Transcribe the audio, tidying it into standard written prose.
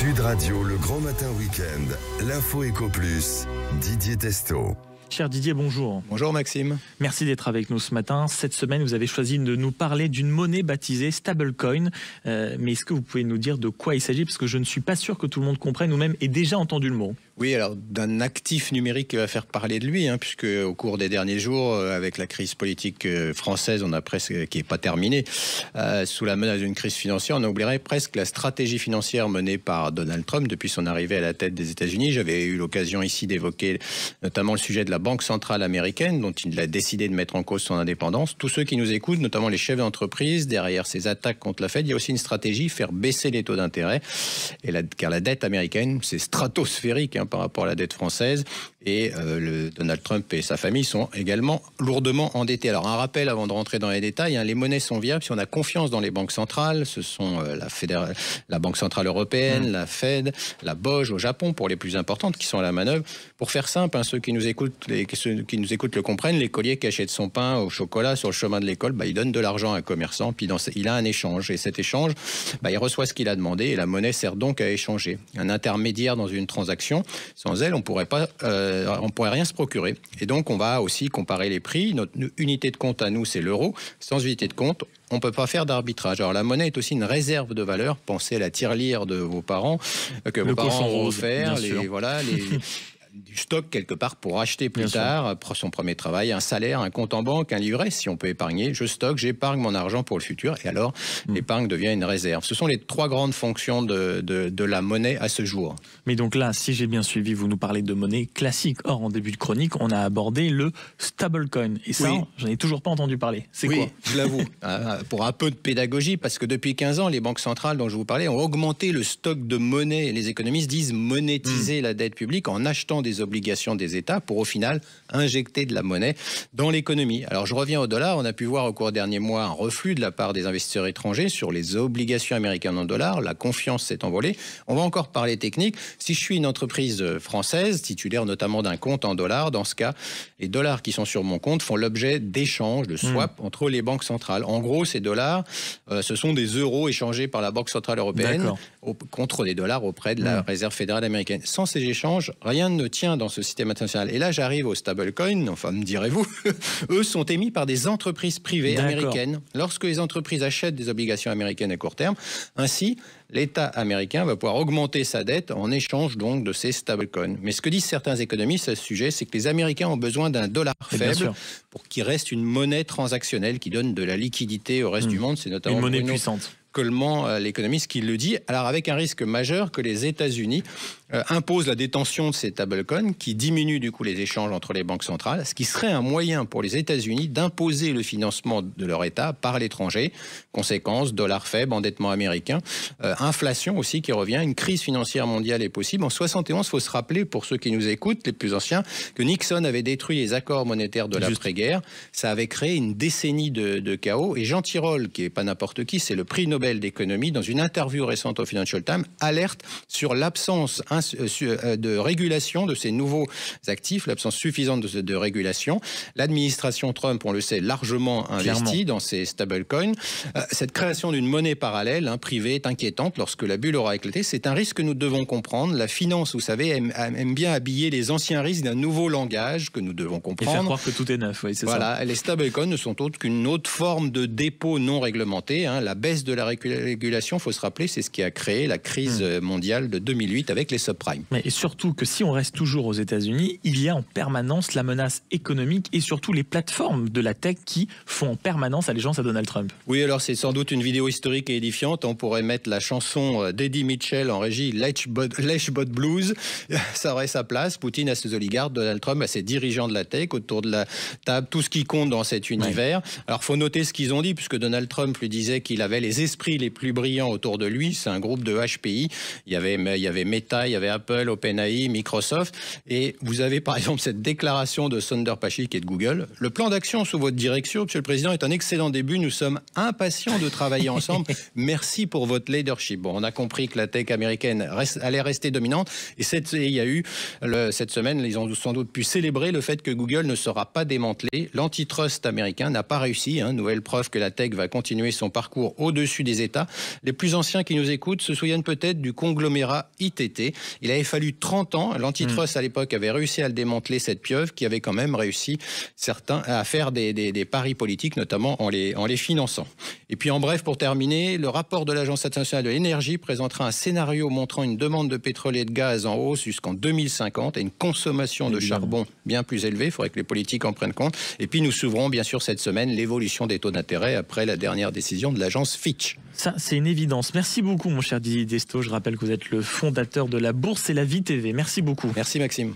Sud Radio, le grand matin week-end, l'info Éco Plus, Didier Testo. Cher Didier, bonjour. Bonjour Maxime. Merci d'être avec nous ce matin. Cette semaine, vous avez choisi de nous parler d'une monnaie baptisée stablecoin. Mais est-ce que vous pouvez nous dire de quoi il s'agit? Parce que je ne suis pas sûr que tout le monde comprenne ou même ait déjà entendu le mot. Oui, alors d'un actif numérique qui va faire parler de lui, puisque au cours des derniers jours, avec la crise politique française, on a presque, qui n'est pas terminée, sous la menace d'une crise financière, on oublierait presque la stratégie financière menée par Donald Trump depuis son arrivée à la tête des États-Unis. J'avais eu l'occasion ici d'évoquer notamment le sujet de la Banque centrale américaine, dont il a décidé de mettre en cause son indépendance. Tous ceux qui nous écoutent, notamment les chefs d'entreprise, derrière ces attaques contre la Fed, il y a aussi une stratégie, faire baisser les taux d'intérêt, car la dette américaine, c'est stratosphérique par rapport à la dette française, et Donald Trump et sa famille sont également lourdement endettés. Alors un rappel avant de rentrer dans les détails, les monnaies sont viables si on a confiance dans les banques centrales. Ce sont la Banque centrale européenne, la Fed, la BOJ au Japon pour les plus importantes qui sont à la manœuvre. Pour faire simple, ceux qui nous écoutent le comprennent, l'écolier qui achète son pain au chocolat sur le chemin de l'école, il donne de l'argent à un commerçant, puis il a un échange, et cet échange, il reçoit ce qu'il a demandé, et la monnaie sert donc à échanger. Un intermédiaire dans une transaction, sans elle, on pourrait rien se procurer. Et donc, on va aussi comparer les prix. Notre unité de compte à nous, c'est l'euro. Sans unité de compte, on ne peut pas faire d'arbitrage. Alors, la monnaie est aussi une réserve de valeur. Pensez à la tirelire de vos parents, que vos parents ont offert. Du stock quelque part pour acheter plus tard son premier travail, un salaire, un compte en banque, un livret. Si on peut épargner, je stocke, j'épargne mon argent pour le futur, et alors l'épargne devient une réserve. Ce sont les trois grandes fonctions de la monnaie à ce jour. Mais donc là, si j'ai bien suivi, vous nous parlez de monnaie classique. Or, en début de chronique, on a abordé le stablecoin. Et ça, j'en ai toujours pas entendu parler. C'est quoi? Je l'avoue. Pour un peu de pédagogie, parce que depuis 15 ans, les banques centrales dont je vous parlais ont augmenté le stock de monnaie. Les économistes disent monétiser la dette publique en achetant des obligations des États pour au final injecter de la monnaie dans l'économie. Alors je reviens au dollar, on a pu voir au cours des derniers mois un reflux de la part des investisseurs étrangers sur les obligations américaines en dollars, la confiance s'est envolée. On va encore parler technique. Si je suis une entreprise française, titulaire notamment d'un compte en dollars, dans ce cas, les dollars qui sont sur mon compte font l'objet d'échanges, de swap entre les banques centrales. En gros, ces dollars, ce sont des euros échangés par la Banque centrale européenne contre des dollars auprès de la Réserve fédérale américaine. Sans ces échanges, rien ne tient dans ce système international. Et là, j'arrive au stablecoin, enfin, me direz-vous, eux sont émis par des entreprises privées américaines. Lorsque les entreprises achètent des obligations américaines à court terme, ainsi, l'État américain va pouvoir augmenter sa dette en échange donc de ces stablecoins. Mais ce que disent certains économistes à ce sujet, c'est que les Américains ont besoin d'un dollar faible pour qu'il reste une monnaie transactionnelle qui donne de la liquidité au reste du monde. C'est notamment une monnaie puissante. Coleman, l'économiste, qui le dit. Alors avec un risque majeur que les États-Unis imposent la détention de ces stablecoins qui diminue du coup les échanges entre les banques centrales, ce qui serait un moyen pour les États-Unis d'imposer le financement de leur État par l'étranger. Conséquence, dollar faible, endettement américain, inflation aussi qui revient, une crise financière mondiale est possible. En 71, il faut se rappeler, pour ceux qui nous écoutent, les plus anciens, que Nixon avait détruit les accords monétaires de l'après-guerre. Ça avait créé une décennie de chaos. Et Jean Tirole, qui n'est pas n'importe qui, c'est le prix Nobel d'économie, dans une interview récente au Financial Times, alerte sur l'absence de régulation de ces nouveaux actifs, l'absence suffisante de régulation. L'administration Trump, on le sait, largement investie dans ces stablecoins. Cette création d'une monnaie parallèle, privée, est inquiétante lorsque la bulle aura éclaté. C'est un risque que nous devons comprendre. La finance, vous savez, aime bien habiller les anciens risques d'un nouveau langage que nous devons comprendre. Et faire croire que tout est neuf, c'est ça. Les stablecoins ne sont autres qu'une autre forme de dépôt non réglementé. La baisse de la régulation, il faut se rappeler, c'est ce qui a créé la crise mondiale de 2008 avec les subprimes. Mais surtout que si on reste toujours aux États-Unis, il y a en permanence la menace économique et surtout les plateformes de la tech qui font en permanence allégeance à Donald Trump. Oui, alors c'est sans doute une vidéo historique et édifiante. On pourrait mettre la chanson d'Eddie Mitchell en régie, Lynchbot Blues. Ça aurait sa place. Poutine a ses oligarques, Donald Trump a ses dirigeants de la tech autour de la table, tout ce qui compte dans cet univers. Alors, il faut noter ce qu'ils ont dit, puisque Donald Trump lui disait qu'il avait les esprits les plus brillants autour de lui. C'est un groupe de HPI. Il y avait Meta, il y avait Apple, OpenAI, Microsoft. Et vous avez par exemple cette déclaration de Sundar Pichai qui est de Google. Le plan d'action sous votre direction, Monsieur le Président, est un excellent début. Nous sommes impatients de travailler ensemble. Merci pour votre leadership. Bon, on a compris que la tech américaine allait rester dominante. Et il y a eu, cette semaine, ils ont sans doute pu célébrer le fait que Google ne sera pas démantelé. L'antitrust américain n'a pas réussi. Nouvelle preuve que la tech va continuer son parcours au-dessus des États. Les plus anciens qui nous écoutent se souviennent peut-être du conglomérat ITT. Il avait fallu 30 ans. L'antitrust à l'époque avait réussi à le démanteler, cette pieuvre, qui avait quand même réussi certains à faire des paris politiques, notamment en les finançant. Et puis en bref, pour terminer, le rapport de l'Agence internationale de l'énergie présentera un scénario montrant une demande de pétrole et de gaz en hausse jusqu'en 2050 et une consommation de charbon bien plus élevée. Il faudrait que les politiques en prennent compte. Et puis nous suivrons bien sûr cette semaine l'évolution des taux d'intérêt après la dernière décision de l'agence Fitch. Ça, c'est une évidence. Merci beaucoup, mon cher Didier Desto. Je rappelle que vous êtes le fondateur de la Bourse et la Vie TV. Merci beaucoup. Merci, Maxime.